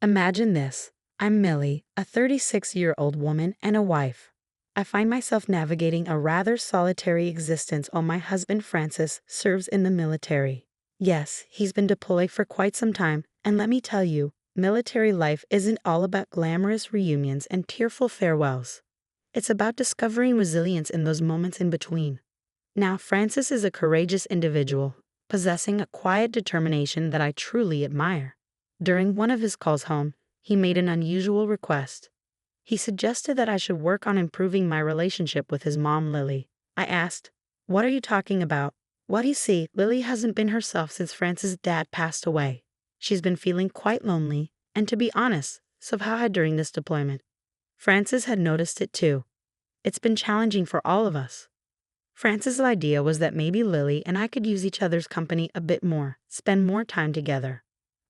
Imagine this. I'm Millie, a 36-year-old woman and a wife. I find myself navigating a rather solitary existence while my husband Francis serves in the military. Yes, he's been deployed for quite some time, and let me tell you, military life isn't all about glamorous reunions and tearful farewells. It's about discovering resilience in those moments in between. Now, Francis is a courageous individual, possessing a quiet determination that I truly admire. During one of his calls home, he made an unusual request. He suggested that I should work on improving my relationship with his mom, Lily. I asked, "What are you talking about?" "Well, you see, Lily hasn't been herself since Francis' dad passed away. She's been feeling quite lonely, and to be honest, so have I during this deployment. Francis had noticed it too. It's been challenging for all of us." Francis' idea was that maybe Lily and I could use each other's company a bit more, spend more time together.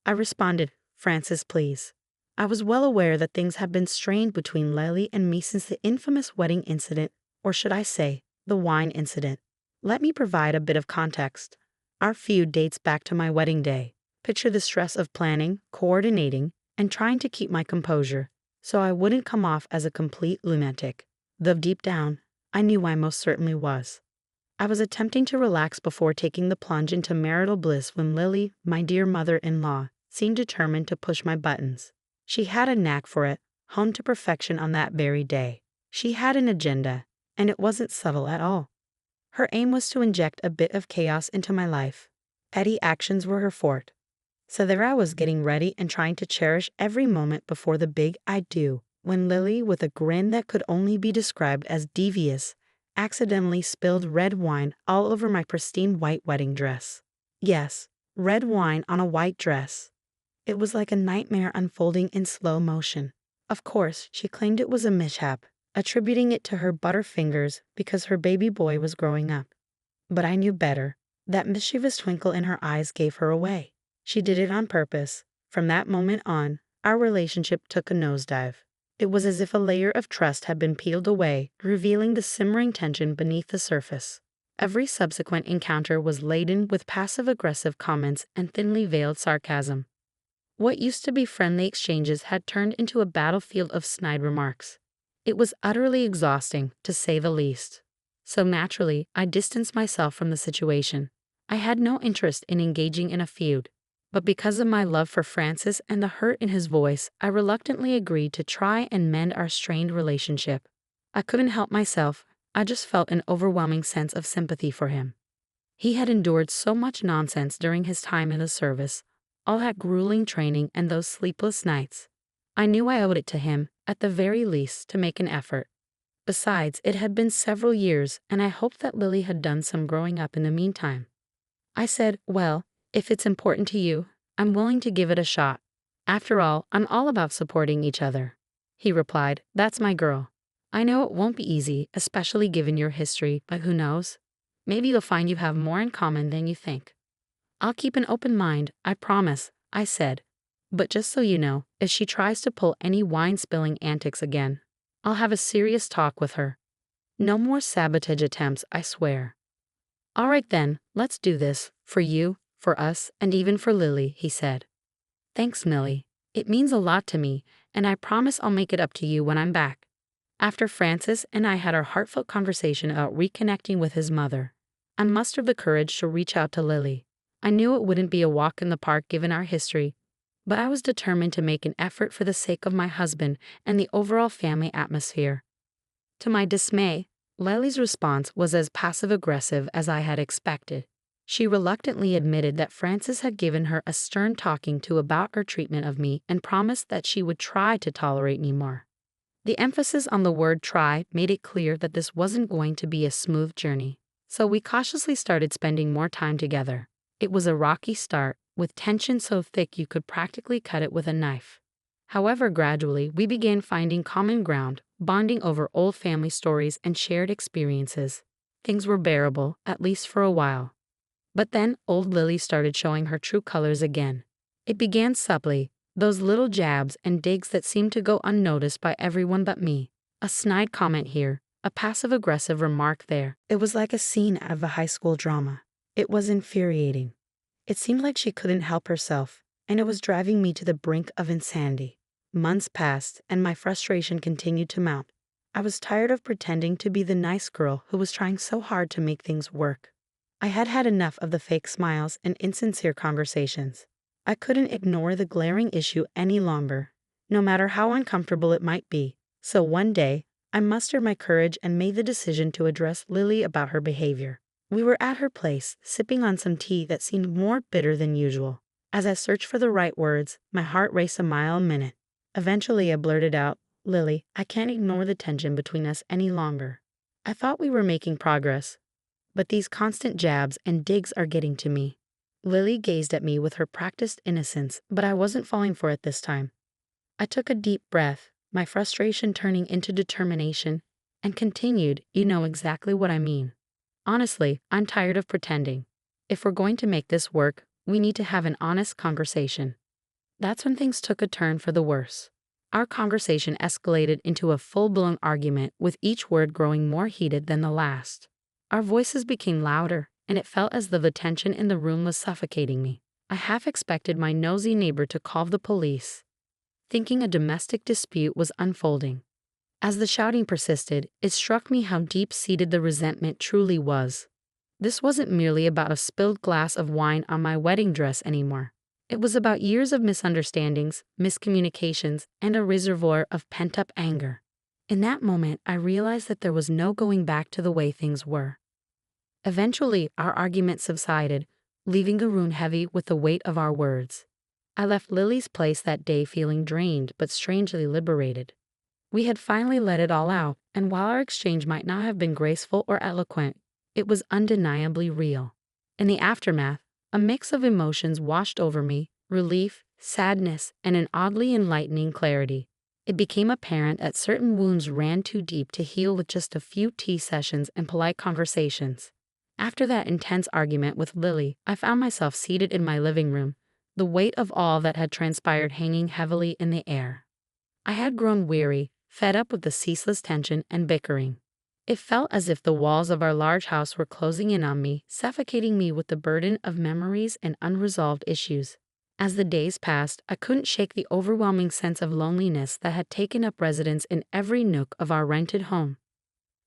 I responded, "Francis, please." I was well aware that things had been strained between Lily and me since the infamous wedding incident, or should I say, the wine incident. Let me provide a bit of context. Our feud dates back to my wedding day. Picture the stress of planning, coordinating, and trying to keep my composure, so I wouldn't come off as a complete lunatic. Though deep down, I knew I most certainly was. I was attempting to relax before taking the plunge into marital bliss when Lily, my dear mother-in-law, seemed determined to push my buttons. She had a knack for it, honed to perfection on that very day. She had an agenda, and it wasn't subtle at all. Her aim was to inject a bit of chaos into my life. Petty actions were her forte. So there I was getting ready and trying to cherish every moment before the big I do, when Lily, with a grin that could only be described as devious, accidentally spilled red wine all over my pristine white wedding dress. Yes, red wine on a white dress. It was like a nightmare unfolding in slow motion. Of course, she claimed it was a mishap, attributing it to her butterfingers because her baby boy was growing up. But I knew better. That mischievous twinkle in her eyes gave her away. She did it on purpose. From that moment on, our relationship took a nosedive. It was as if a layer of trust had been peeled away, revealing the simmering tension beneath the surface. Every subsequent encounter was laden with passive-aggressive comments and thinly veiled sarcasm. What used to be friendly exchanges had turned into a battlefield of snide remarks. It was utterly exhausting, to say the least. So naturally, I distanced myself from the situation. I had no interest in engaging in a feud. But because of my love for Francis and the hurt in his voice, I reluctantly agreed to try and mend our strained relationship. I couldn't help myself. I just felt an overwhelming sense of sympathy for him. He had endured so much nonsense during his time in the service, all that grueling training and those sleepless nights. I knew I owed it to him, at the very least, to make an effort. Besides, it had been several years, and I hoped that Lily had done some growing up in the meantime. I said, "Well, if it's important to you, I'm willing to give it a shot. After all, I'm all about supporting each other." He replied, "That's my girl. I know it won't be easy, especially given your history, but who knows? Maybe you'll find you have more in common than you think." "I'll keep an open mind, I promise," I said. "But just so you know, if she tries to pull any wine-spilling antics again, I'll have a serious talk with her. No more sabotage attempts, I swear." "All right then, let's do this, for you, for us, and even for Lily," he said. "Thanks, Millie. It means a lot to me, and I promise I'll make it up to you when I'm back." After Francis and I had our heartfelt conversation about reconnecting with his mother, I mustered the courage to reach out to Lily. I knew it wouldn't be a walk in the park given our history, but I was determined to make an effort for the sake of my husband and the overall family atmosphere. To my dismay, Lily's response was as passive-aggressive as I had expected. She reluctantly admitted that Francis had given her a stern talking to about her treatment of me and promised that she would try to tolerate me more. The emphasis on the word try made it clear that this wasn't going to be a smooth journey, so we cautiously started spending more time together. It was a rocky start, with tension so thick you could practically cut it with a knife. However, gradually, we began finding common ground, bonding over old family stories and shared experiences. Things were bearable, at least for a while. But then old Lily started showing her true colors again. It began subtly, those little jabs and digs that seemed to go unnoticed by everyone but me. A snide comment here, a passive-aggressive remark there. It was like a scene out of a high school drama. It was infuriating. It seemed like she couldn't help herself, and it was driving me to the brink of insanity. Months passed, and my frustration continued to mount. I was tired of pretending to be the nice girl who was trying so hard to make things work. I had had enough of the fake smiles and insincere conversations. I couldn't ignore the glaring issue any longer, no matter how uncomfortable it might be. So one day, I mustered my courage and made the decision to address Lily about her behavior. We were at her place, sipping on some tea that seemed more bitter than usual. As I searched for the right words, my heart raced a mile a minute. Eventually, I blurted out, "Lily, I can't ignore the tension between us any longer. I thought we were making progress, but these constant jabs and digs are getting to me." Lily gazed at me with her practiced innocence, but I wasn't falling for it this time. I took a deep breath, my frustration turning into determination, and continued, "You know exactly what I mean. Honestly, I'm tired of pretending. If we're going to make this work, we need to have an honest conversation." That's when things took a turn for the worse. Our conversation escalated into a full-blown argument, with each word growing more heated than the last. Our voices became louder, and it felt as though the tension in the room was suffocating me. I half expected my nosy neighbor to call the police, thinking a domestic dispute was unfolding. As the shouting persisted, it struck me how deep-seated the resentment truly was. This wasn't merely about a spilled glass of wine on my wedding dress anymore. It was about years of misunderstandings, miscommunications, and a reservoir of pent-up anger. In that moment, I realized that there was no going back to the way things were. Eventually, our argument subsided, leaving the room heavy with the weight of our words. I left Lily's place that day feeling drained but strangely liberated. We had finally let it all out, and while our exchange might not have been graceful or eloquent, it was undeniably real. In the aftermath, a mix of emotions washed over me: relief, sadness, and an oddly enlightening clarity. It became apparent that certain wounds ran too deep to heal with just a few tea sessions and polite conversations. After that intense argument with Lily, I found myself seated in my living room, the weight of all that had transpired hanging heavily in the air. I had grown weary, fed up with the ceaseless tension and bickering. It felt as if the walls of our large house were closing in on me, suffocating me with the burden of memories and unresolved issues. As the days passed, I couldn't shake the overwhelming sense of loneliness that had taken up residence in every nook of our rented home.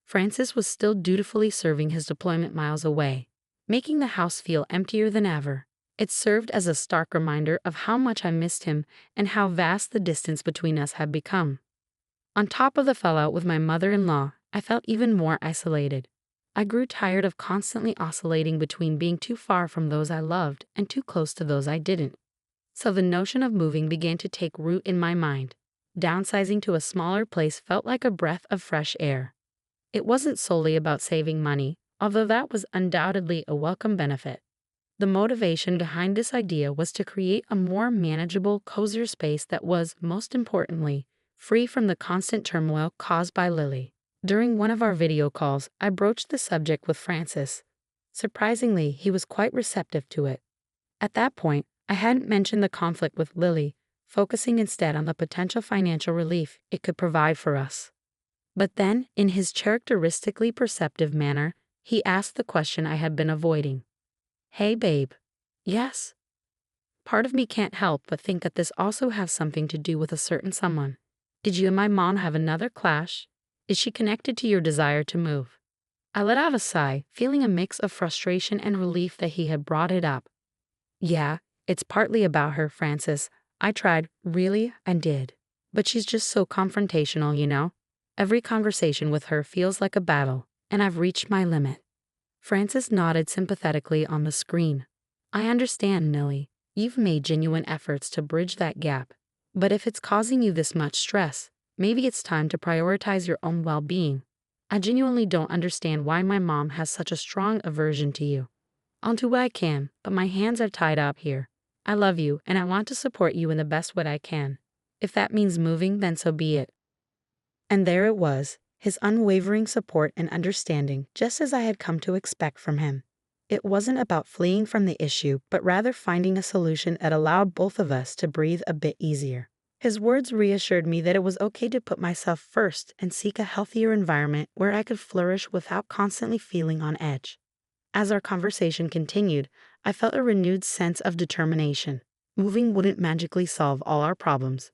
Francis was still dutifully serving his deployment miles away, making the house feel emptier than ever. It served as a stark reminder of how much I missed him and how vast the distance between us had become. On top of the fallout with my mother-in-law, I felt even more isolated. I grew tired of constantly oscillating between being too far from those I loved and too close to those I didn't. So the notion of moving began to take root in my mind. Downsizing to a smaller place felt like a breath of fresh air. It wasn't solely about saving money, although that was undoubtedly a welcome benefit. The motivation behind this idea was to create a more manageable, cozier space that was, most importantly, free from the constant turmoil caused by Lily. During one of our video calls, I broached the subject with Francis. Surprisingly, he was quite receptive to it. At that point, I hadn't mentioned the conflict with Lily, focusing instead on the potential financial relief it could provide for us. But then, in his characteristically perceptive manner, he asked the question I had been avoiding. "Hey, babe." "Yes." Part of me can't help but think that this also has something to do with a certain someone. Did you and my mom have another clash? Is she connected to your desire to move? I let out a sigh, feeling a mix of frustration and relief that he had brought it up. "Yeah, it's partly about her, Francis. I tried, really, and did. But she's just so confrontational, you know? Every conversation with her feels like a battle, and I've reached my limit." Francis nodded sympathetically on the screen. "I understand, Millie. You've made genuine efforts to bridge that gap. But if it's causing you this much stress, maybe it's time to prioritize your own well-being. I genuinely don't understand why my mom has such a strong aversion to you. I'll do what I can, but my hands are tied up here. I love you, and I want to support you in the best way I can. If that means moving, then so be it." And there it was, his unwavering support and understanding, just as I had come to expect from him. It wasn't about fleeing from the issue, but rather finding a solution that allowed both of us to breathe a bit easier. His words reassured me that it was okay to put myself first and seek a healthier environment where I could flourish without constantly feeling on edge. As our conversation continued, I felt a renewed sense of determination. Moving wouldn't magically solve all our problems,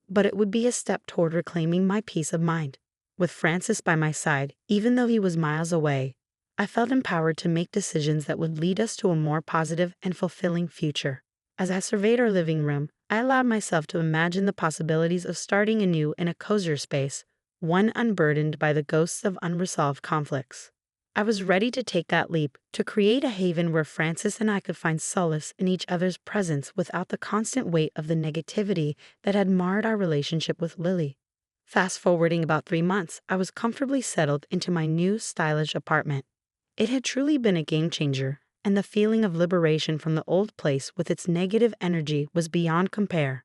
but it would be a step toward reclaiming my peace of mind. With Francis by my side, even though he was miles away, I felt empowered to make decisions that would lead us to a more positive and fulfilling future. As I surveyed our living room, I allowed myself to imagine the possibilities of starting anew in a cozier space, one unburdened by the ghosts of unresolved conflicts. I was ready to take that leap, to create a haven where Francis and I could find solace in each other's presence without the constant weight of the negativity that had marred our relationship with Lily. Fast forwarding about 3 months, I was comfortably settled into my new stylish apartment. It had truly been a game changer, and the feeling of liberation from the old place with its negative energy was beyond compare.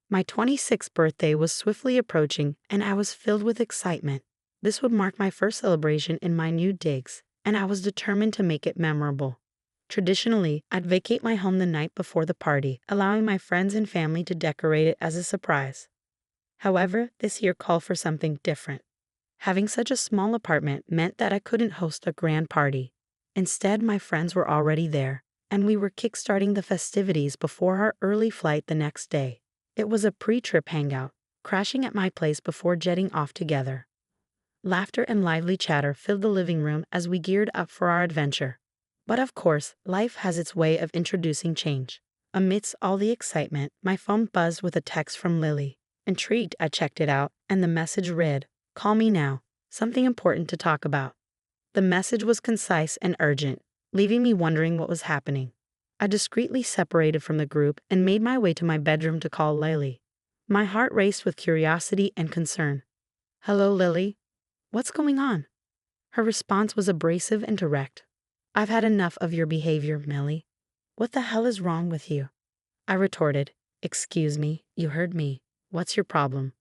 My 26th birthday was swiftly approaching, and I was filled with excitement. This would mark my first celebration in my new digs, and I was determined to make it memorable. Traditionally, I'd vacate my home the night before the party, allowing my friends and family to decorate it as a surprise. However, this year called for something different. Having such a small apartment meant that I couldn't host a grand party. Instead, my friends were already there, and we were kickstarting the festivities before our early flight the next day. It was a pre-trip hangout, crashing at my place before jetting off together. Laughter and lively chatter filled the living room as we geared up for our adventure. But of course, life has its way of introducing change. Amidst all the excitement, my phone buzzed with a text from Lily. Intrigued, I checked it out, and the message read, "Call me now. Something important to talk about." The message was concise and urgent, leaving me wondering what was happening. I discreetly separated from the group and made my way to my bedroom to call Lily. My heart raced with curiosity and concern. "Hello, Lily. What's going on?" Her response was abrasive and direct. "I've had enough of your behavior, Millie. What the hell is wrong with you?" I retorted, "Excuse me, you heard me. What's your problem?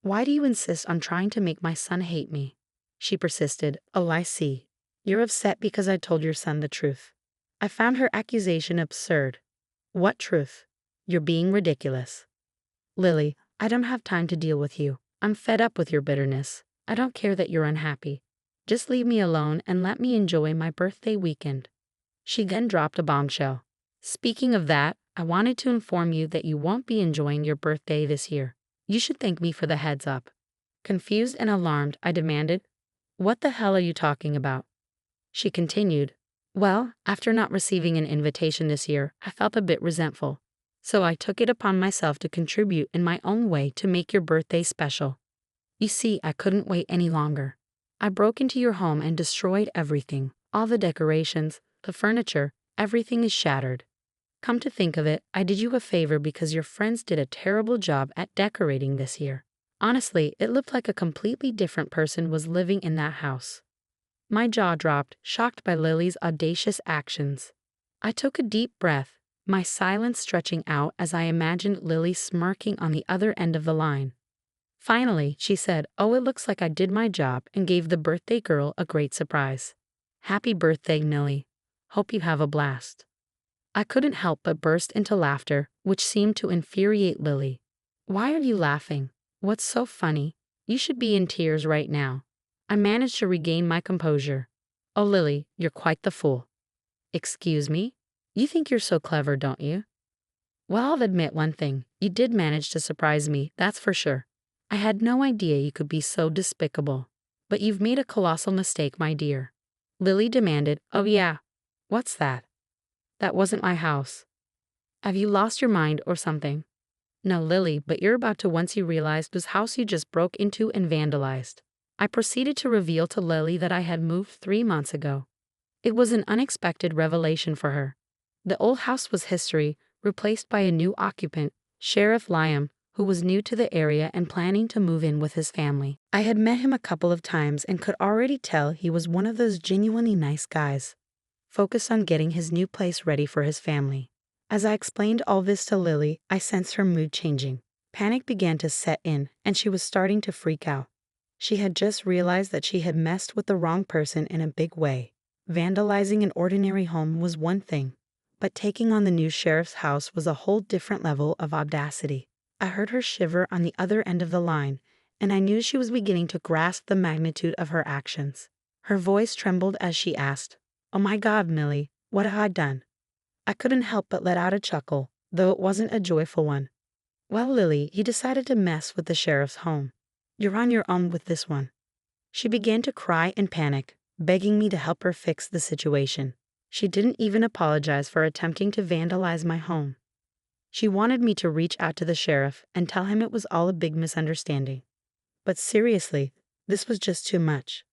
Why do you insist on trying to make my son hate me?" She persisted. "Oh, I see. You're upset because I told your son the truth." I found her accusation absurd. "What truth? You're being ridiculous." "Lily, I don't have time to deal with you. I'm fed up with your bitterness. I don't care that you're unhappy. Just leave me alone and let me enjoy my birthday weekend." She then dropped a bombshell. "Speaking of that, I wanted to inform you that you won't be enjoying your birthday this year. You should thank me for the heads up." Confused and alarmed, I demanded, "What the hell are you talking about?" She continued, "Well, after not receiving an invitation this year, I felt a bit resentful. So I took it upon myself to contribute in my own way to make your birthday special. You see, I couldn't wait any longer. I broke into your home and destroyed everything. All the decorations, the furniture, everything is shattered. Come to think of it, I did you a favor because your friends did a terrible job at decorating this year. Honestly, it looked like a completely different person was living in that house." My jaw dropped, shocked by Lily's audacious actions. I took a deep breath, my silence stretching out as I imagined Lily smirking on the other end of the line. Finally, she said, "Oh, it looks like I did my job and gave the birthday girl a great surprise. Happy birthday, Millie. Hope you have a blast." I couldn't help but burst into laughter, which seemed to infuriate Lily. "Why are you laughing? What's so funny? You should be in tears right now." I managed to regain my composure. "Oh, Lily, you're quite the fool." "Excuse me? You think you're so clever, don't you?" "Well, I'll admit one thing. You did manage to surprise me, that's for sure. I had no idea you could be so despicable. But you've made a colossal mistake, my dear." Lily demanded. "Oh yeah, what's that?" "That wasn't my house." "Have you lost your mind or something?" "No, Lily, but you're about to once you realized whose house you just broke into and vandalized." I proceeded to reveal to Lily that I had moved 3 months ago. It was an unexpected revelation for her. The old house was history, replaced by a new occupant, Sheriff Liam, who was new to the area and planning to move in with his family. I had met him a couple of times and could already tell he was one of those genuinely nice guys, focused on getting his new place ready for his family. As I explained all this to Lily, I sensed her mood changing. Panic began to set in, and she was starting to freak out. She had just realized that she had messed with the wrong person in a big way. Vandalizing an ordinary home was one thing, but taking on the new sheriff's house was a whole different level of audacity. I heard her shiver on the other end of the line, and I knew she was beginning to grasp the magnitude of her actions. Her voice trembled as she asked, "Oh my God, Millie, what have I done?" I couldn't help but let out a chuckle. though it wasn't a joyful one. Well, Lily, he decided to mess with the sheriff's home. You're on your own with this one. She began to cry and panic, begging me to help her fix the situation. She didn't even apologize for attempting to vandalize my home. She wanted me to reach out to the sheriff and tell him it was all a big misunderstanding. But seriously, this was just too much.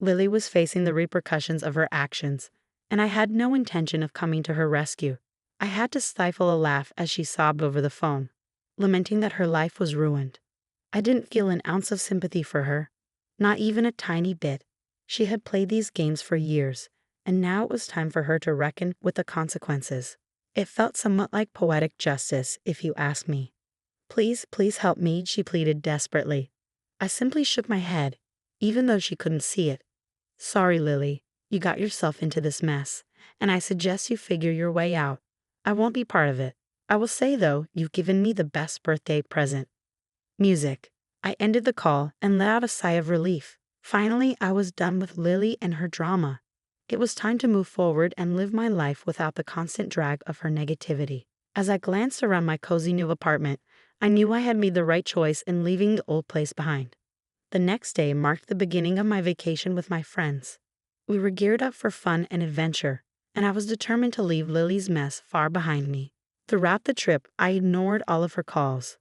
Lily was facing the repercussions of her actions, and I had no intention of coming to her rescue. I had to stifle a laugh as she sobbed over the phone, lamenting that her life was ruined. I didn't feel an ounce of sympathy for her, not even a tiny bit. She had played these games for years, and now it was time for her to reckon with the consequences. It felt somewhat like poetic justice, if you ask me. Please, please help me, she pleaded desperately. I simply shook my head, even though she couldn't see it. Sorry, Lily, you got yourself into this mess, and I suggest you figure your way out. I won't be part of it. I will say, though, you've given me the best birthday present. Music. I ended the call and let out a sigh of relief. Finally, I was done with Lily and her drama. It was time to move forward and live my life without the constant drag of her negativity. As I glanced around my cozy new apartment, I knew I had made the right choice in leaving the old place behind. The next day marked the beginning of my vacation with my friends. We were geared up for fun and adventure, and I was determined to leave Lily's mess far behind me. Throughout the trip, I ignored all of her calls.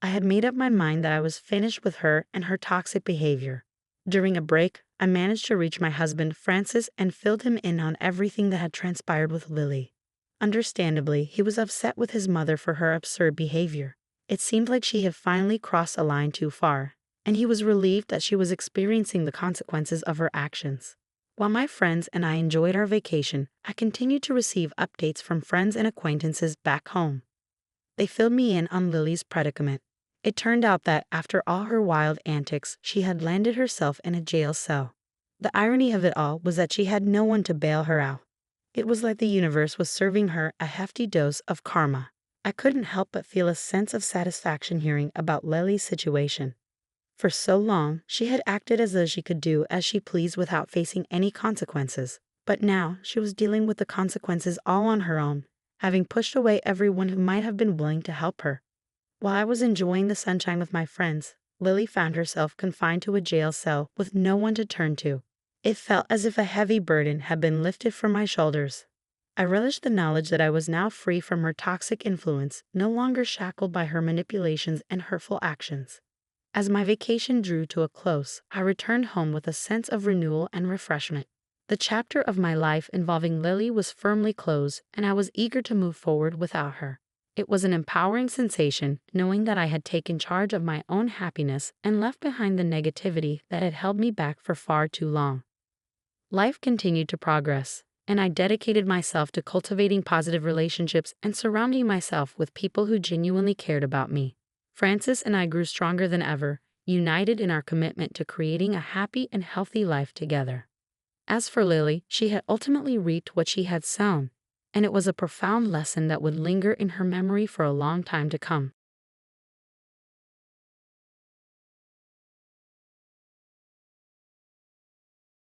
I had made up my mind that I was finished with her and her toxic behavior. During a break, I managed to reach my husband, Francis, and filled him in on everything that had transpired with Lily. Understandably, he was upset with his mother for her absurd behavior. It seemed like she had finally crossed a line too far, and he was relieved that she was experiencing the consequences of her actions. While my friends and I enjoyed our vacation, I continued to receive updates from friends and acquaintances back home. They filled me in on Lily's predicament. It turned out that, after all her wild antics, she had landed herself in a jail cell. The irony of it all was that she had no one to bail her out. It was like the universe was serving her a hefty dose of karma. I couldn't help but feel a sense of satisfaction hearing about Lily's situation. For so long, she had acted as though she could do as she pleased without facing any consequences. But now, she was dealing with the consequences all on her own, having pushed away everyone who might have been willing to help her. While I was enjoying the sunshine with my friends, Lily found herself confined to a jail cell with no one to turn to. It felt as if a heavy burden had been lifted from my shoulders. I relished the knowledge that I was now free from her toxic influence, no longer shackled by her manipulations and hurtful actions. As my vacation drew to a close, I returned home with a sense of renewal and refreshment. The chapter of my life involving Lily was firmly closed, and I was eager to move forward without her. It was an empowering sensation knowing that I had taken charge of my own happiness and left behind the negativity that had held me back for far too long. Life continued to progress, and I dedicated myself to cultivating positive relationships and surrounding myself with people who genuinely cared about me. Francis and I grew stronger than ever, united in our commitment to creating a happy and healthy life together. As for Lily, she had ultimately reaped what she had sown, and it was a profound lesson that would linger in her memory for a long time to come.